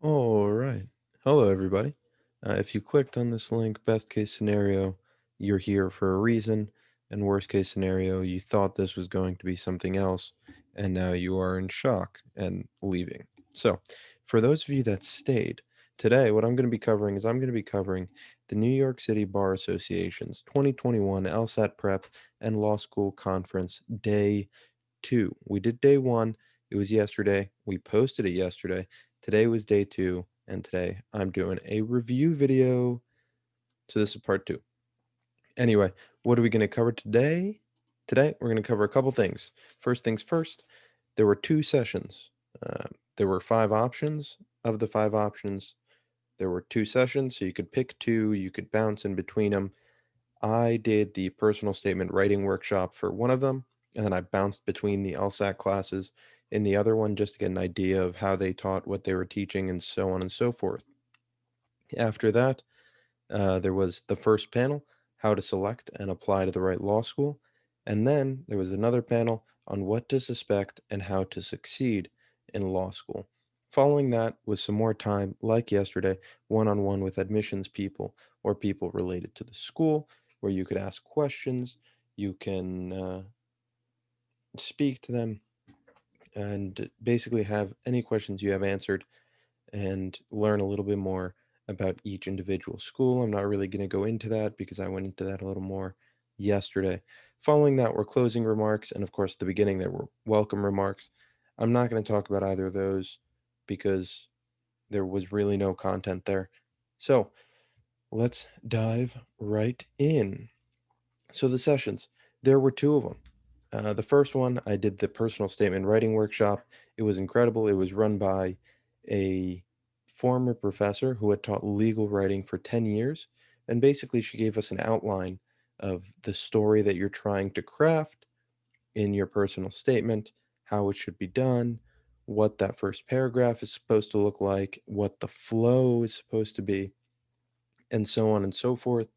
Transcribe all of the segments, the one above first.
All right. Hello, everybody. If you clicked on this link, best case scenario, you're here for a reason. And worst case scenario, you thought this was going to be something else, and now you are in shock and leaving. So, for those of you that stayed, today what I'm going to be covering is I'm going to be covering the New York City Bar Association's 2021 LSAT Prep and Law School Conference Day 2. We did day 1. It was yesterday. We posted it yesterday. Today was day 2, and today I'm doing a review video. So this is part 2. Anyway, what are we going to cover today? Today, we're going to cover a couple things. First things first, there were 2 sessions. There were 5 options. Of the 5 options, there were 2 sessions, so you could pick 2, you could bounce in between them. I did the personal statement writing workshop for one of them, and then I bounced between the LSAT classes in the other one just to get an idea of how they taught, what they were teaching, and so on and so forth. After that, there was the first panel, how to select and apply to the right law school. And then there was another panel on what to suspect and how to succeed in law school. Following that was some more time, like yesterday, one on one with admissions people or people related to the school, where you could ask questions, you can speak to them, and basically have any questions you have answered and learn a little bit more about each individual school. I'm not really going to go into that because I went into that a little more yesterday. Following that were closing remarks, and of course, at the beginning, there were welcome remarks. I'm not going to talk about either of those because there was really no content there. So let's dive right in. So, the sessions, there were 2 of them. The first one, I did the personal statement writing workshop. It was incredible. It was run by a former professor who had taught legal writing for 10 years. And basically, she gave us an outline of the story that you're trying to craft in your personal statement, how it should be done, what that first paragraph is supposed to look like, what the flow is supposed to be, and so on and so forth.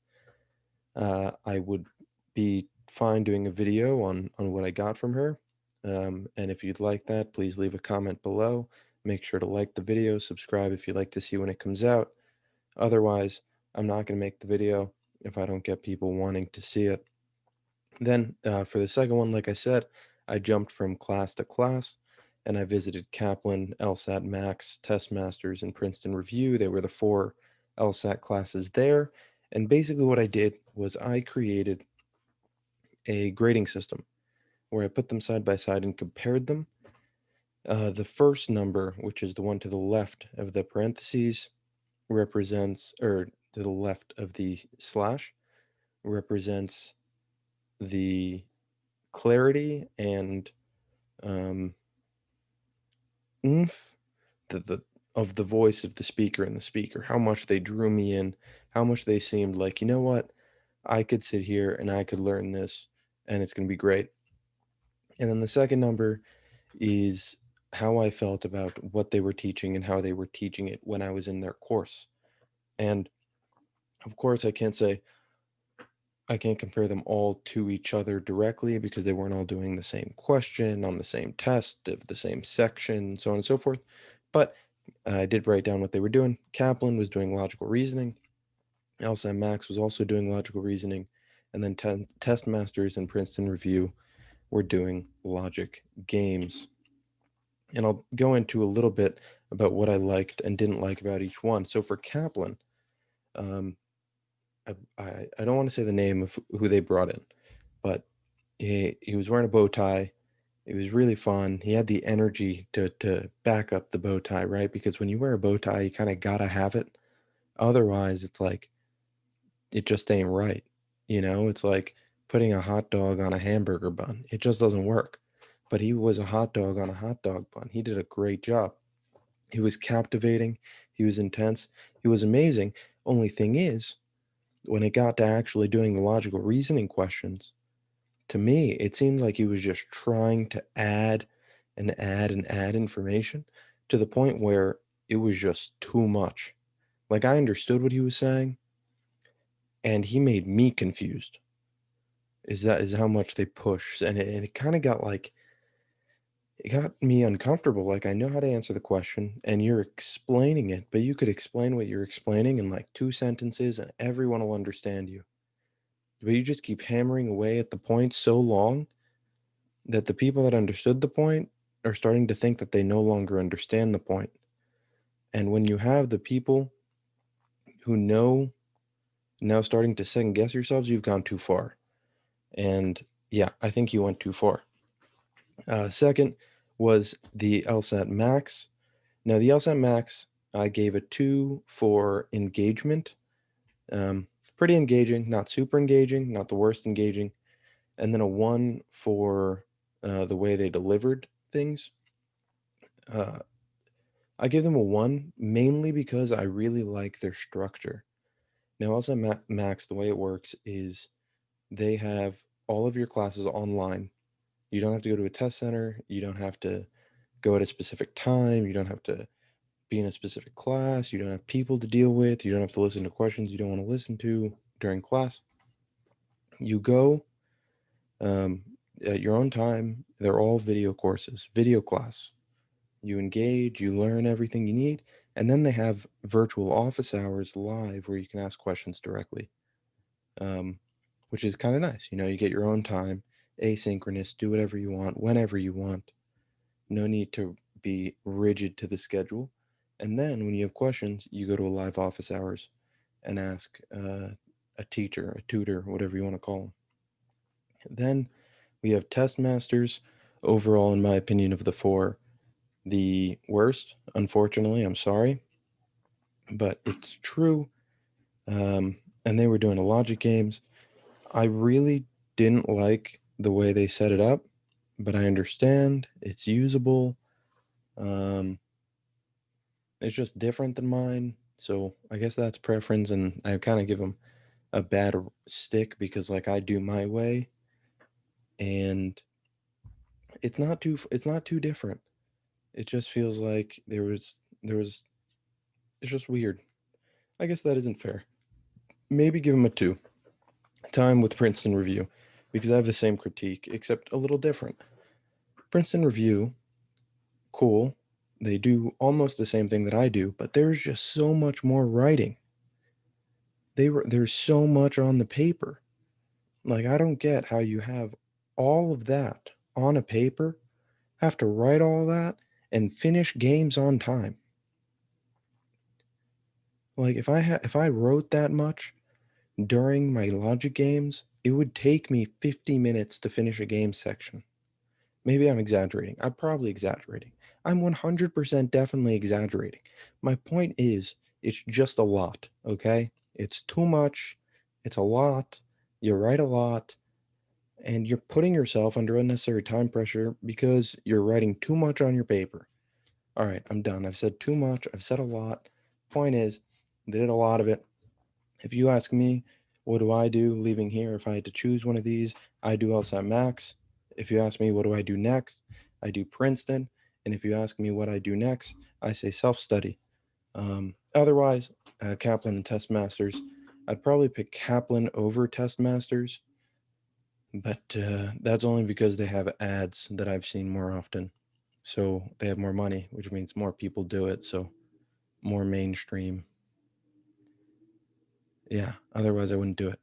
I would be fine doing a video on what I got from her. And if you'd like that, please leave a comment below. Make sure to like the video, subscribe if you'd like to see when it comes out. Otherwise, I'm not going to make the video if I don't get people wanting to see it. Then, for the second one, like I said, I jumped from class to class and I visited Kaplan, LSAT Max, Test Masters, and Princeton Review. They were the 4 LSAT classes there. And basically, what I did was I created a grading system where I put them side by side and compared them. The first number, which is the one to the left of the parentheses, represents, or to the left of the slash, represents the clarity and um, oomph the of the voice of the speaker and the speaker, how much they drew me in, how much they seemed like, you know what, I could sit here and I could learn this and it's going to be great. And then the second number is how I felt about what they were teaching and how they were teaching it when I was in their course. And of course, I can't compare them all to each other directly because they weren't all doing the same question on the same test of the same section, so on and so forth. But I did write down what they were doing. Kaplan was doing logical reasoning. LSAT Max was also doing logical reasoning. And then Test Masters and Princeton Review were doing logic games. And I'll go into a little bit about what I liked and didn't like about each one. So for Kaplan, um, I don't want to say the name of who they brought in, but he was wearing a bow tie. It was really fun. He had the energy to back up the bow tie, right? Because when you wear a bow tie, you kind of gotta have it. Otherwise, it's like it just ain't right. It's like putting a hot dog on a hamburger bun. It just doesn't work. But he was a hot dog on a hot dog bun. He did a great job. He was captivating. He was intense. He was amazing. Only thing is, when it got to actually doing the logical reasoning questions, to me, it seemed like he was just trying to add and add and add information to the point where it was just too much. Like I understood what he was saying, and he made me confused. Is how much they push, and it kind of got like It got me uncomfortable. Like, I know how to answer the question, and you're explaining it, but you could explain what you're explaining in like two sentences, and everyone will understand you. But you just keep hammering away at the point so long that the people that understood the point are starting to think that they no longer understand the point. And when you have the people who know now starting to second guess yourselves, you've gone too far. And yeah, I think you went too far. Second was the LSAT Max. Now, the LSAT Max, I gave a 2 for engagement. Um, Pretty engaging, not super engaging, not the worst engaging. And then a 1 for the way they delivered things. Uh, I give them a 1 mainly because I really like their structure. Now, LSAT Max, the way it works is they have all of your classes online. You don't have to go to a test center. You don't have to go at a specific time. You don't have to be in a specific class. You don't have people to deal with. You don't have to listen to questions you don't want to listen to during class. You go um, at your own time. They're all video courses, video class. You engage, you learn everything you need, and then they have virtual office hours live where you can ask questions directly, um, which is kind of nice. You know, you get your own time, asynchronous, do whatever you want, whenever you want. No need to be rigid to the schedule. And then when you have questions, you go to a live office hours and ask a teacher, a tutor, whatever you want to call them. Then we have test masters. Overall, in my opinion, of the four, the worst. Unfortunately, I'm sorry, but it's true. And they were doing a logic games. I really didn't like the way they set it up, but I understand it's usable. Um, it's just different than mine. So I guess that's preference, and I kind of give them a bad stick because like I do my way, and it's not too different. It just feels like there was it's just weird. I guess that isn't fair. Maybe give them a 2. Time with Princeton Review, because I have the same critique except a little different. Princeton Review, cool. They do almost the same thing that I do, but there's just so much more writing. There's so much on the paper. Like, I don't get how you have all of that on a paper, have to write all that, and finish games on time. Like, if I wrote that much during my logic games, it would take me 50 minutes to finish a game section. Maybe I'm exaggerating. I'm probably exaggerating. I'm 100% definitely exaggerating. My point is, it's just a lot, okay? It's too much. It's a lot. You write a lot, and you're putting yourself under unnecessary time pressure because you're writing too much on your paper. All right, I'm done. I've said too much. I've said a lot. Point is, they did a lot of it. If you ask me, what do I do leaving here if I had to choose one of these? I do LSAT Max. If you ask me, what do I do next? I do Princeton. And if you ask me what I do next, I say self study. Otherwise, Kaplan and Test Masters. I'd probably pick Kaplan over Test Masters, but that's only because they have ads that I've seen more often. So they have more money, which means more people do it. So more mainstream. Yeah, otherwise I wouldn't do it.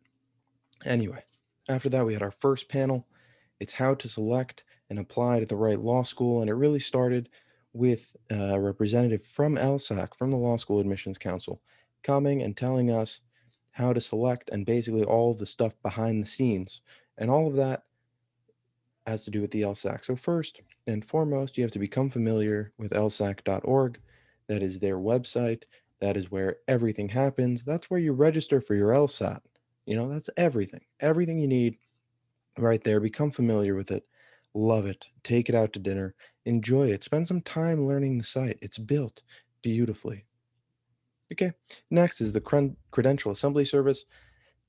Anyway, after that, we had our first panel. It's how to select and apply to the right law school. And it really started with a representative from LSAC, from the Law School Admissions Council, coming and telling us how to select and basically all the stuff behind the scenes. And all of that has to do with the LSAC. So, first and foremost, you have to become familiar with lsac.org. That is their website. That is where everything happens. That's where you register for your LSAT. You know, that's everything. Everything you need right there. Become familiar with it. Love it. Take it out to dinner. Enjoy it. Spend some time learning the site. It's built beautifully. Okay. Next is the Credential Assembly Service.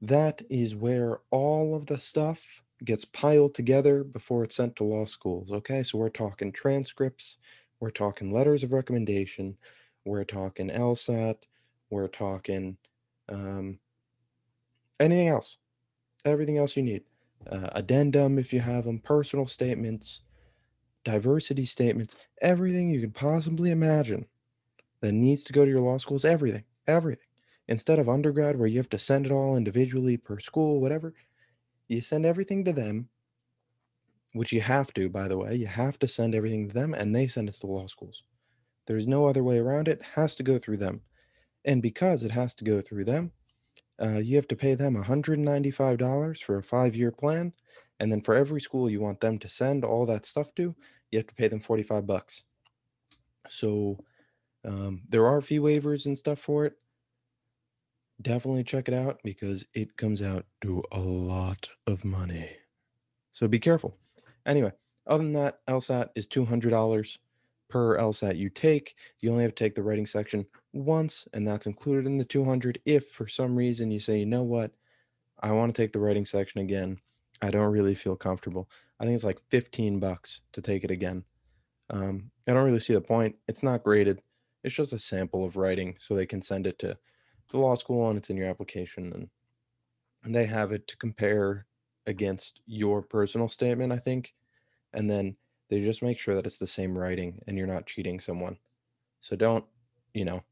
That is where all of the stuff gets piled together before it's sent to law schools. Okay. So we're talking transcripts. We're talking letters of recommendation. We're talking LSAT. We're talking um, anything else. Everything else you need. Addendum if you have them, personal statements, diversity statements, everything you could possibly imagine that needs to go to your law schools, everything, everything. Instead of undergrad, where you have to send it all individually per school, whatever, you send everything to them, which you have to, by the way. You have to send everything to them, and they send it to the law schools. There's no other way around it. It has to go through them. And because it has to go through them, you have to pay them $195 for a 5-year plan. And then for every school you want them to send all that stuff to, you have to pay them 45 bucks. So there are fee waivers and stuff for it. Definitely check it out because it comes out to a lot of money. So be careful. Anyway, other than that, LSAT is $200 per LSAT you take. You only have to take the writing section once, and that's included in the 200. If for some reason you say, you know what, I want to take the writing section again, I don't really feel comfortable, I think it's like 15 bucks to take it again. I don't really see the point. It's not graded. It's just a sample of writing, so they can send it to the law school and it's in your application, and they have it to compare against your personal statement, I think. And then they just make sure that it's the same writing and you're not cheating someone. So don't, you know,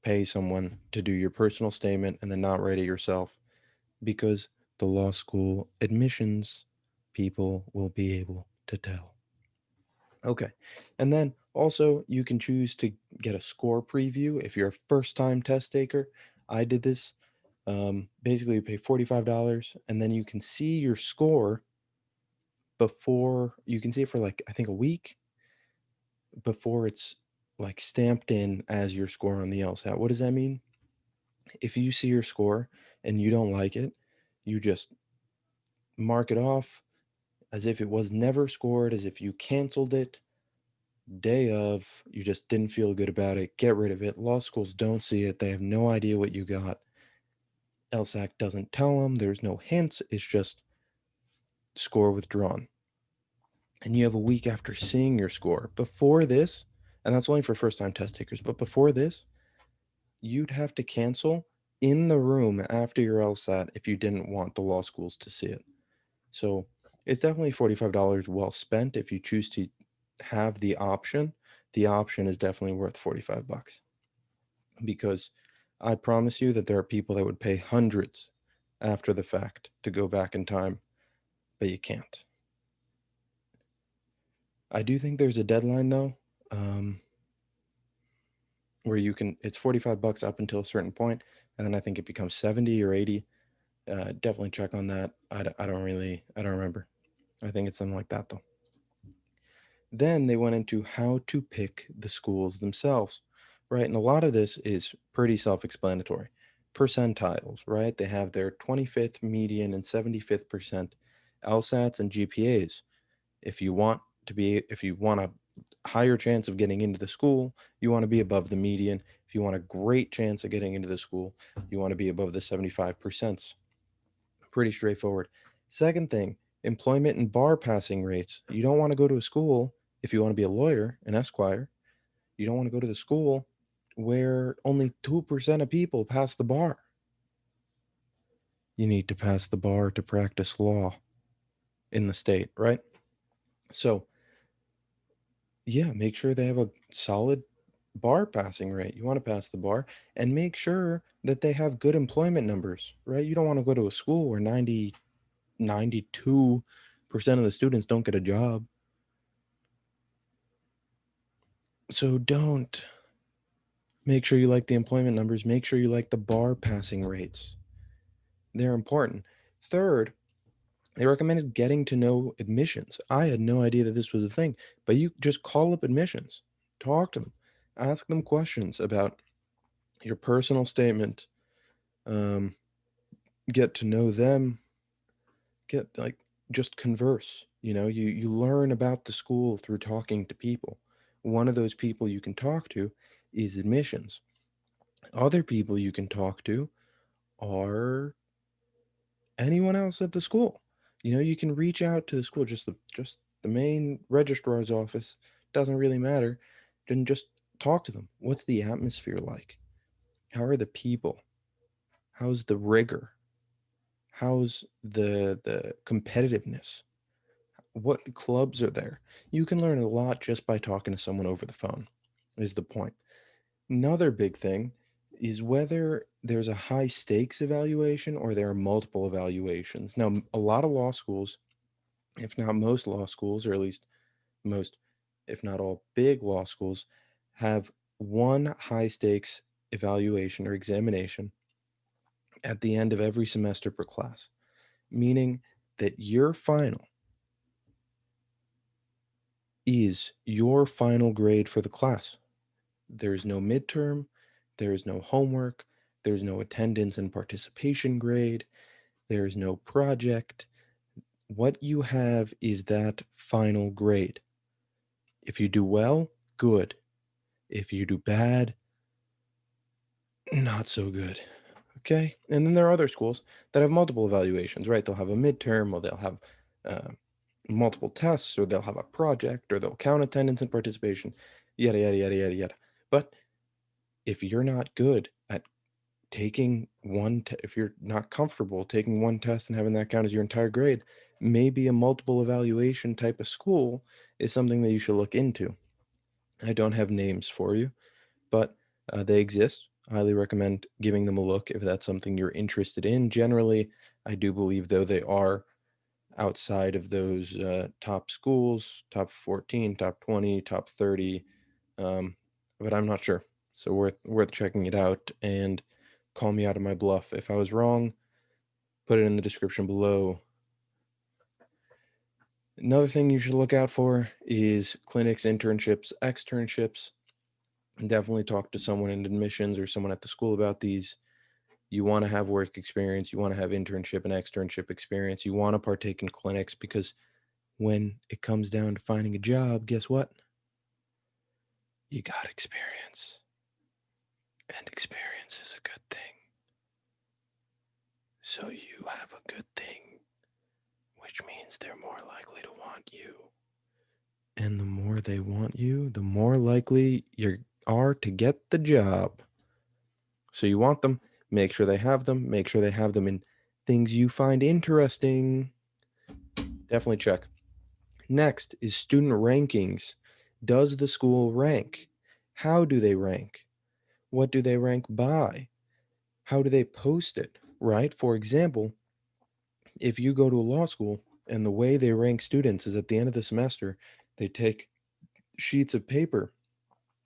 pay someone to do your personal statement and then not write it yourself, because the law school admissions people will be able to tell. Okay. And then also, you can choose to get a score preview if you're a first time test taker. I did this. Basically, you pay $45 and then you can see your score before you can see it for like, I think, a week before it's like stamped in as your score on the LSAT. What does that mean? If you see your score and you don't like it, you just mark it off as if it was never scored, as if you canceled it day of, you just didn't feel good about it, get rid of it. Law schools don't see it. They have no idea what you got. LSAC doesn't tell them. There's no hints. It's just score withdrawn. And you have a week after seeing your score. Before this, and that's only for first time test takers, but before this, you'd have to cancel in the room after your LSAT if you didn't want the law schools to see it. So it's definitely $45 well spent if you choose to have the option. The option is definitely worth 45 bucks, because I promise you that there are people that would pay hundreds after the fact to go back in time, but you can't. I do think there's a deadline though, um, where you can, it's 45 bucks up until a certain point, and then I think it becomes 70 or 80. Definitely check on that. I don't really, I don't remember. I think it's something like that though. Then they went into how to pick the schools themselves, right? And a lot of this is pretty self explanatory. Percentiles, right? They have their 25th median and 75th percent LSATs and GPAs. If you want if you want a higher chance of getting into the school, you want to be above the median. If you want a great chance of getting into the school, you want to be above the 75%. Pretty straightforward. Second thing, employment and bar passing rates. You don't want to go to a school, if you want to be a lawyer, an esquire, you don't want to go to the school where only 2% of people pass the bar. You need to pass the bar to practice law in the state, right? So, yeah, make sure they have a solid bar passing rate. You want to pass the bar, and make sure that they have good employment numbers, right? You don't want to go to a school where 92% of the students don't get a job. So don't. Make sure you like the employment numbers. Make sure you like the bar passing rates. They're important. Third, they recommended getting to know admissions. I had no idea that this was a thing, but you just call up admissions, talk to them, ask them questions about your personal statement, um, get to know them, get like just converse. You learn about the school through talking to people. One of those people you can talk to is admissions. Other people you can talk to are anyone else at the school. You can reach out to the school, just the main registrar's office. Doesn't really matter. Then just talk to them. What's the atmosphere like? How are the people? How's the rigor? How's the competitiveness? What clubs are there? You can learn a lot just by talking to someone over the phone, is the point. Another big thing is whether there's a high stakes evaluation or there are multiple evaluations. Now, a lot of law schools, if not most law schools, or at least most, if not all big law schools, have one high stakes evaluation or examination at the end of every semester per class, meaning that your final is your final grade for the class. There's no midterm, there's no homework, there's no attendance and participation grade, there's no project. What you have is that final grade. If you do well, good. If you do bad, not so good. Okay? And then there are other schools that have multiple evaluations, right? They'll have a midterm, or they'll have uh, multiple tests, or they'll have a project, or they'll count attendance and participation, yada, yada, yada, yada, yada. But if you're not good at taking if you're not comfortable taking one test and having that count as your entire grade, maybe a multiple evaluation type of school is something that you should look into. I don't have names for you, but they exist. Highly recommend giving them a look if that's something you're interested in. Generally, I do believe, though, they are outside of those top schools, top 14, top 20, top 30, um, but I'm not sure. So worth checking it out, and call me out of my bluff. If I was wrong, put it in the description below. Another thing you should look out for is clinics, internships, externships. Definitely talk to someone in admissions or someone at the school about these. You want to have work experience, you want to have internship and externship experience, you want to partake in clinics, because when it comes down to finding a job, guess what? You got experience. And experience is a good thing. So you have a good thing, which means they're more likely to want you. And the more they want you, the more likely you are to get the job. So you want them, make sure they have them, make sure they have them in things you find interesting. Definitely check. Next is student rankings. Does the school rank? How do they rank? What do they rank by? How do they post it? Right? For example, if you go to a law school and the way they rank students is at the end of the semester, they take sheets of paper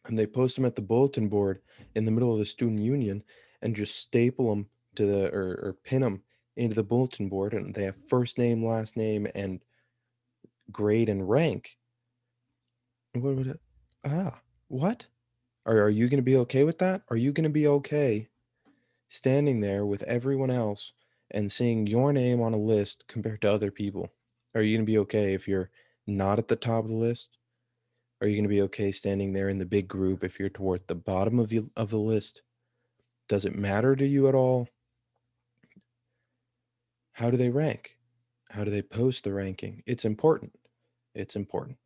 and they post them at the bulletin board in the middle of the student union and just staple them to or pin them into the bulletin board, and they have first name, last name, and grade and rank. What would it? Ah, what? Are you going to be okay with that? Are you going to be okay standing there with everyone else and seeing your name on a list compared to other people? Are you going to be okay if you're not at the top of the list? Are you going to be okay standing there in the big group if you're toward the bottom of the list? Does it matter to you at all? How do they rank? How do they post the ranking? It's important. It's important.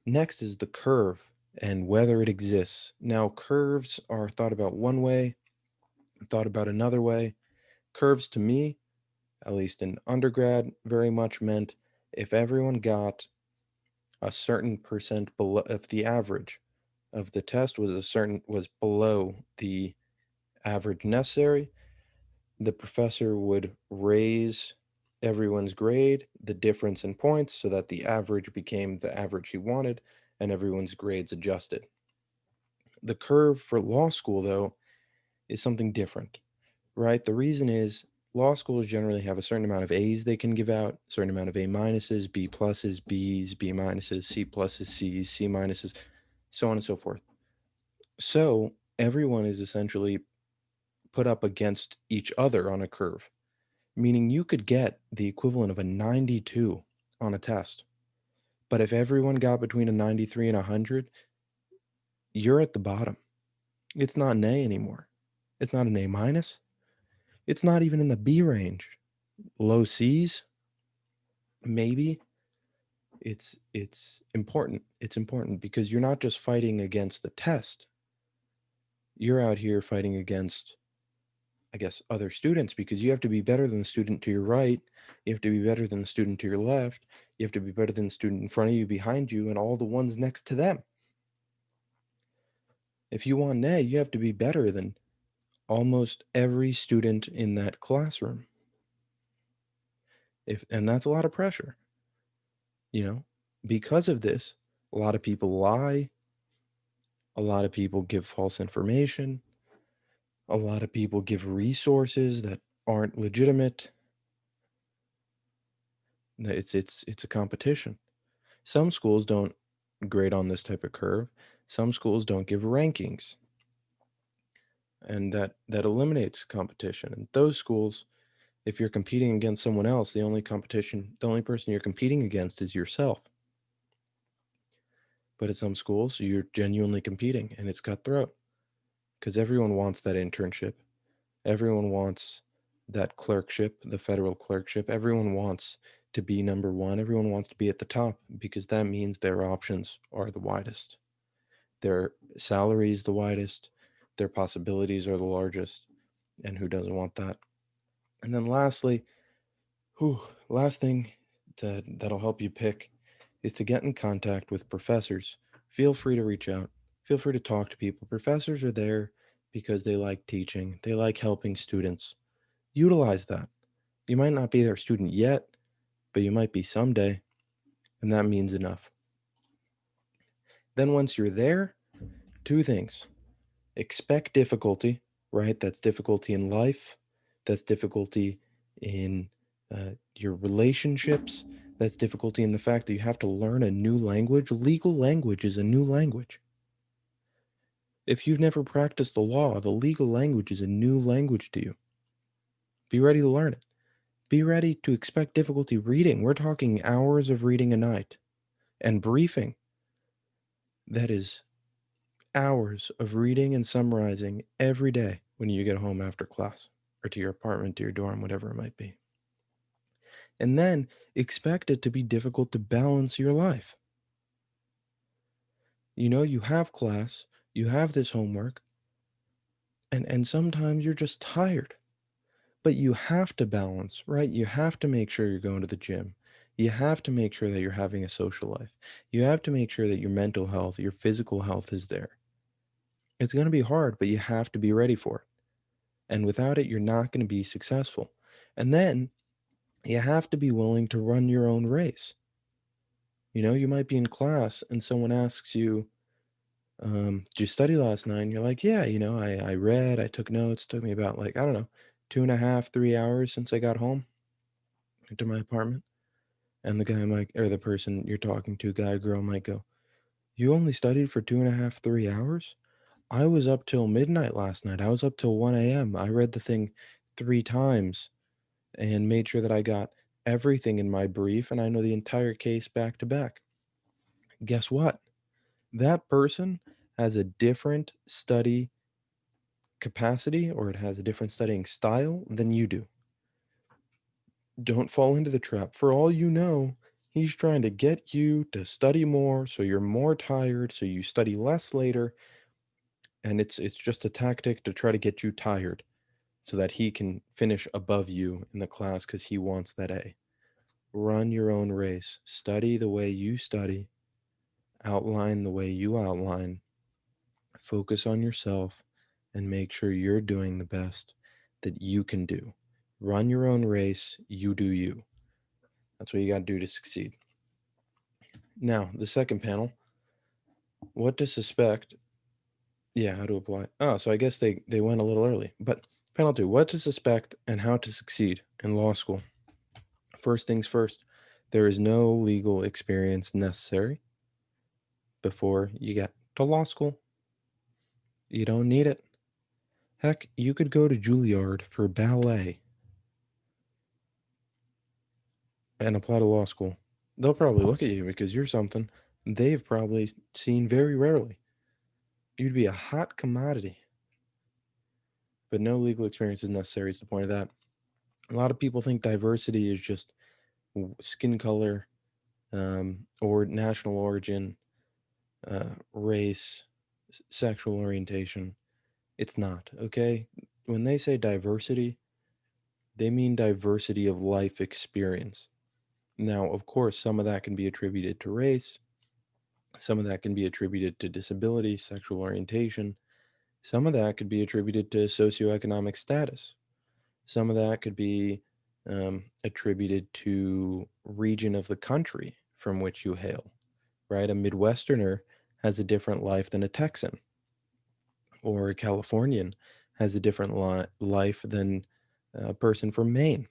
Next is the curve and whether it exists. Now, curves are thought about one way, thought about another way. Curves to me, at least in undergrad, very much meant if everyone got a certain percent below, if the average of the test was below the average necessary, the professor would raise everyone's grade, the difference in points, so that the average became the average he wanted, and everyone's grades adjusted. The curve for law school, though, is something different, right? The reason is law schools generally have a certain amount of A's they can give out, a certain amount of A minuses, B pluses, B's, B minuses, C pluses, C's, C minuses, so on and so forth. So everyone is essentially put up against each other on a curve, meaning you could get the equivalent of a 92 on a test. But if everyone got between a 93 and a 100, you're at the bottom. It's not an A anymore. It's not an A minus. It's not even in the B range. Low C's, maybe. It's important. It's important because you're not just fighting against the test. You're out here fighting against I guess, other students, because you have to be better than the student to your right. You have to be better than the student to your left. You have to be better than the student in front of you, behind you, and all the ones next to them. If you want an A, you have to be better than almost every student in that classroom. And that's a lot of pressure, you know? Because of this, a lot of people lie, a lot of people give false information, a lot of people give resources that aren't legitimate. It's a competition. Some schools don't grade on this type of curve. Some schools don't give rankings, and that eliminates competition. And those schools, if you're competing against someone else, the only person you're competing against is yourself. But at some schools, you're genuinely competing, and it's cutthroat because everyone wants that internship. Everyone wants that clerkship, the federal clerkship. Everyone wants to be number one. Everyone wants to be at the top because that means their options are the widest. Their salary is the widest. Their possibilities are the largest. And who doesn't want that? And then lastly, whew, last thing that'll help you pick is to get in contact with professors. Feel free to reach out. Feel free to talk to people. Professors are there because they like teaching, they like helping students. Utilize that. You might not be their student yet, but you might be someday, and that means enough. Then once you're there, two things. Expect difficulty, right? That's difficulty in life, that's difficulty in your relationships, that's difficulty in the fact that you have to learn a new language. Legal language is a new language. If you've never practiced the law, the legal language is a new language to you. Be ready to learn it. Be ready to expect difficulty reading. We're talking hours of reading a night. And briefing, that is hours of reading and summarizing every day when you get home after class or to your apartment, to your dorm, whatever it might be. And then expect it to be difficult to balance your life. You have class, you have this homework, and sometimes you're just tired. But you have to balance, right? You have to make sure you're going to the gym. You have to make sure that you're having a social life. You have to make sure that your mental health, your physical health is there. It's going to be hard, but you have to be ready for it. And without it, you're not going to be successful. And then you have to be willing to run your own race. You might be in class and someone asks you, did you study last night? And you're like, yeah, I read, I took notes. It took me about, like, I don't know, 2.5, 3 hours since I got home to my apartment. And the guy might, or the person you're talking to, guy, girl, might go, you only studied for 2.5, 3 hours? I was up till midnight last night. I was up till 1 a.m. I read the thing 3 times and made sure that I got everything in my brief and I know the entire case back to back. Guess what? That person has a different study capacity, or it has a different studying style than you do. Don't fall into the trap. For all you know, he's trying to get you to study more so you're more tired, so you study less later, and it's just a tactic to try to get you tired so that he can finish above you in the class cuz he wants that A. Run your own race. Study the way you study. Outline the way you outline. Focus on yourself and make sure you're doing the best that you can do. Run your own race. You do you. That's what you got to do to succeed. Now, the second panel, what to suspect. Yeah, how to apply. Oh, so I guess they went a little early. But panel 2, what to suspect and how to succeed in law school. First things first, there is no legal experience necessary before you get to law school. You don't need it. Heck, you could go to Juilliard for ballet and apply to law school. They'll probably look at you because you're something they've probably seen very rarely. You'd be a hot commodity. But no legal experience is necessary, is the point of that. A lot of people think diversity is just skin color, or national origin, race, sexual orientation. It's not, okay? when they say diversity, they mean diversity of life experience. Now, of course, some of that can be attributed to race, some of that can be attributed to disability, sexual orientation, some of that could be attributed to socioeconomic status. Some of that could be attributed to region of the country from which you hail, right? A Midwesterner has a different life than a Texan, or a Californian has a different life than a person from Maine.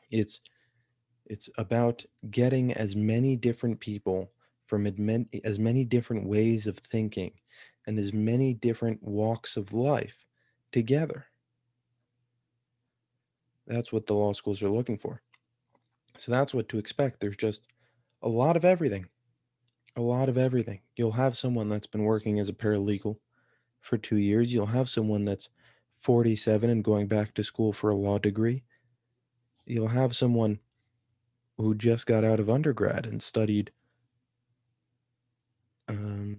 It's it's about getting as many different people from as many different ways of thinking and as many different walks of life together. That's what the law schools are looking for. So that's what to expect. There's just a lot of everything. A lot of everything. You'll have someone that's been working as a paralegal for 2 years. You'll have someone that's 47 and going back to school for a law degree. You'll have someone who just got out of undergrad and studied, um,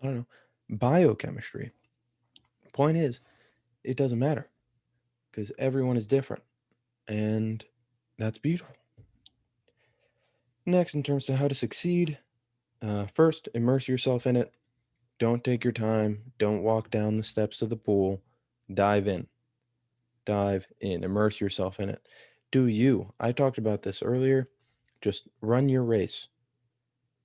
I don't know, biochemistry. Point is, it doesn't matter because everyone is different. And that's beautiful. Next, in terms of how to succeed, first, immerse yourself in it. Don't take your time. Don't walk down the steps of the pool. Dive in. Dive in. Immerse yourself in it. Do you. I talked about this earlier. Just run your race.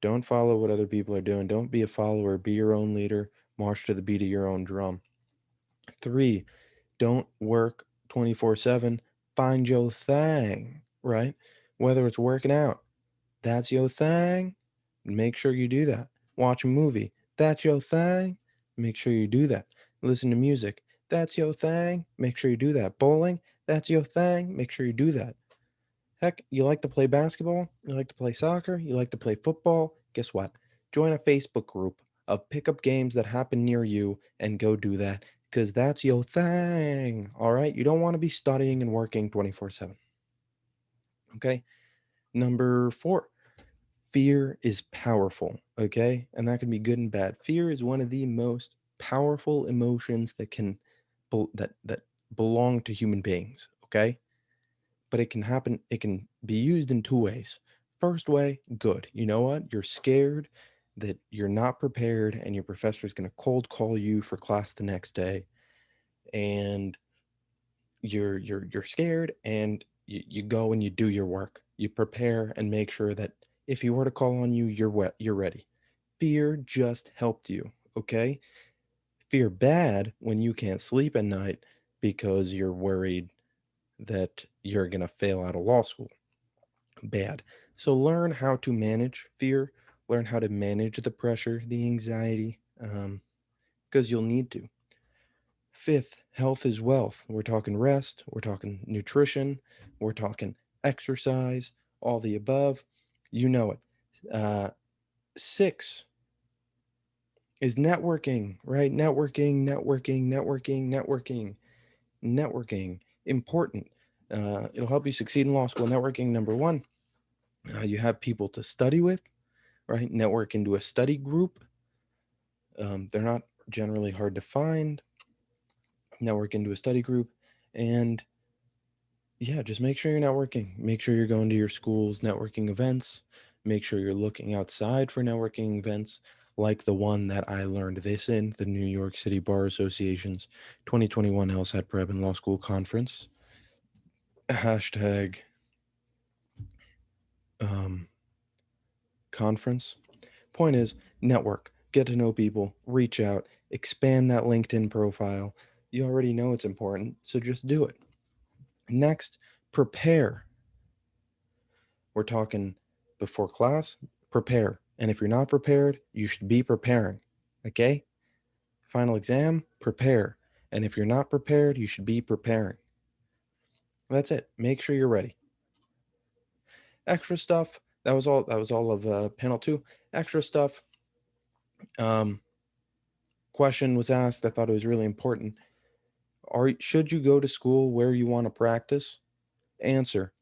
Don't follow what other people are doing. Don't be a follower. Be your own leader. March to the beat of your own drum. Three, don't work 24/7. Find your thing, right? Whether it's working out, that's your thing. Make sure you do that. Watch a movie, that's your thing. Make sure you do that. Listen to music, that's your thing. Make sure you do that. Bowling, that's your thing. Make sure you do that. Heck, you like to play basketball? You like to play soccer? You like to play football? Guess what? Join a Facebook group of pickup games that happen near you and go do that because that's your thing. All right? You don't want to be studying and working 24/7. Okay? Number four, fear is powerful. Okay? And that can be good and bad. Fear is one of the most powerful emotions that can that belong to human beings. Okay? But it can be used in two ways. First way, good. You know what? You're scared that you're not prepared and your professor is going to cold call you for class the next day and you're scared and you go and you do your work. You prepare and make sure that if he were to call on you, you're ready. Fear just helped you, okay? Fear bad when you can't sleep at night because you're worried that you're going to fail out of law school. Bad. So learn how to manage fear, learn how to manage the pressure, the anxiety, because you'll need to. Fifth, health is wealth. We're talking rest, we're talking nutrition, we're talking exercise, all the above. You know it. Uh, Six is networking, right? Networking. Important. It'll help you succeed in law school. Networking, number one. You have people to study with, right? Network into a study group. They're not generally hard to find. Network into a study group. And yeah, just make sure you're networking. Make sure you're going to your school's networking events. Make sure you're looking outside for networking events like the one that I learned this in, the New York City Bar Association's 2021 LSAT Prep and Law School Conference. Hashtag um, conference. Point is, network, get to know people, reach out, expand that LinkedIn profile. You already know it's important, so just do it. Next, prepare. We're talking before class, prepare. And if you're not prepared, you should be preparing. Okay? Final exam, prepare. And if you're not prepared, you should be preparing. That's it. Make sure you're ready. Extra stuff. That was all. That was all of panel two. Extra stuff. Um, Question was asked. I thought it was really important. Should you go to school where you want to practice? Answer.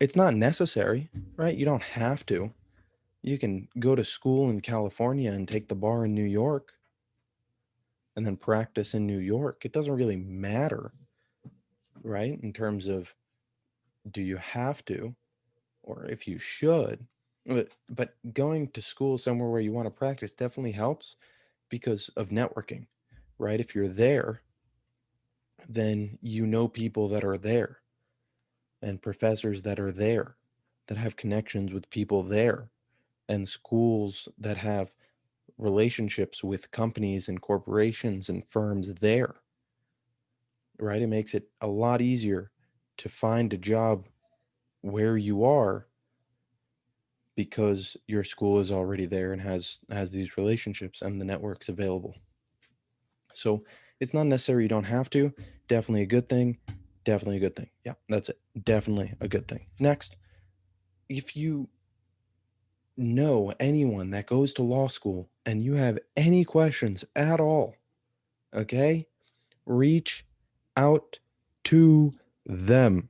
It's not necessary, right? You don't have to. You can go to school in California and take the bar in New York. and then practice in New York, it doesn't really matter, right? In terms of do you have to or if you should. But going to school somewhere where you want to practice definitely helps because of networking, right? If you're there, then you know people that are there and professors that are there that have connections with people there and schools that have relationships with companies and corporations and firms there, right? It makes it a lot easier to find a job where you are because your school is already there and has these relationships and the networks available. So it's not necessary you don't have to. Definitely a good thing. Definitely a good thing. Yeah, that's it. Definitely a good thing. Next, if you know anyone that goes to law school and you have any questions at all, okay, reach out to them.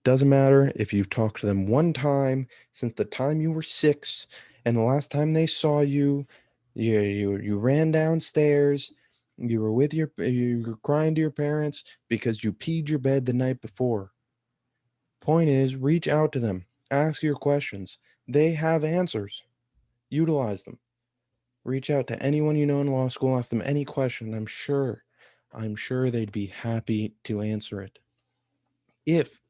Doesn't matter if you've talked to them one time since the time you were 6 and the last time they saw you, you ran downstairs, you were crying to your parents because you peed your bed the night before. Point is, reach out to them, ask your questions. They have answers. Utilize them. Reach out to anyone you know in law school, ask them any question. I'm sure they'd be happy to answer it. If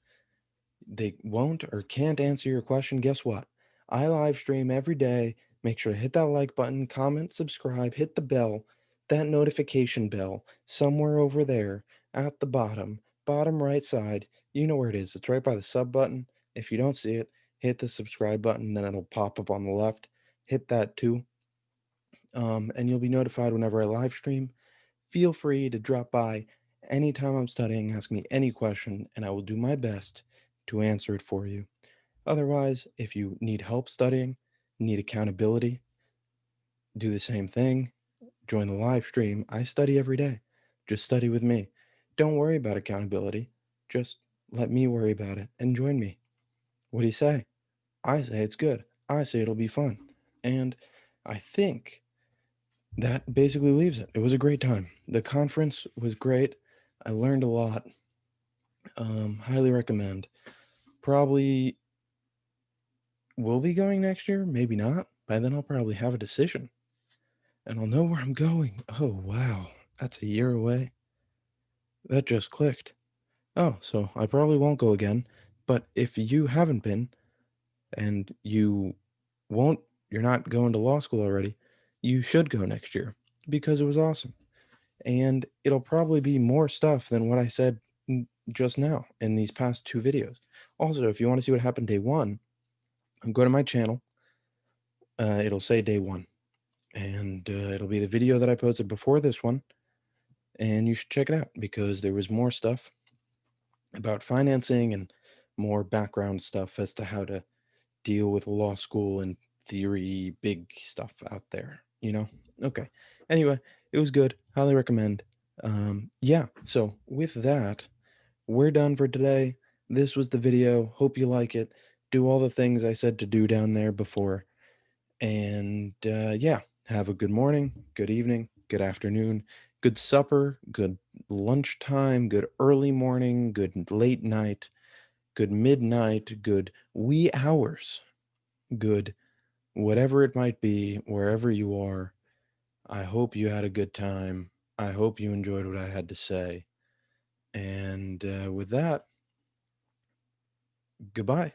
they won't or can't answer your question, guess what? I live stream every day. Make sure to hit that like button, comment, subscribe, hit the bell, that notification bell somewhere over there at the bottom right side. You know where it is. It's right by the sub button. If you don't see it, hit the subscribe button, then it'll pop up on the left. Hit that too. And you'll be notified whenever I live stream. Feel free to drop by anytime I'm studying, ask me any question, and I will do my best to answer it for you. Otherwise, if you need help studying, need accountability, do the same thing. Join the live stream. I study every day. Just study with me. Don't worry about accountability. Just let me worry about it and join me. What do you say? I say it's good. I say it'll be fun. And I think that basically leaves it. It was a great time. The conference was great. I learned a lot. Highly recommend. Probably will be going next year. Maybe not. By then, I'll probably have a decision and I'll know where I'm going. Oh, wow. That's a year away. That just clicked. Oh, so I probably won't go again. But if you haven't been and you won't, you're not going to law school already, you should go next year because it was awesome. And it'll probably be more stuff than what I said just now in these past 2 videos. Also, if you want to see what happened day 1, go to my channel. It'll say day 1. And it'll be the video that I posted before this one. And you should check it out because there was more stuff about financing and more background stuff as to how to deal with law school and theory, big stuff out there, you know? Okay. Anyway, it was good. Highly recommend. Yeah, so with that, we're done for today. This was the video. Hope you like it. Do all the things I said to do down there before. And yeah, have a good morning, good evening, good afternoon, good supper, good lunchtime, good early morning, good late night, good midnight, good wee hours, good whatever it might be, wherever you are. I hope you had a good time. I hope you enjoyed what I had to say. And with that, goodbye.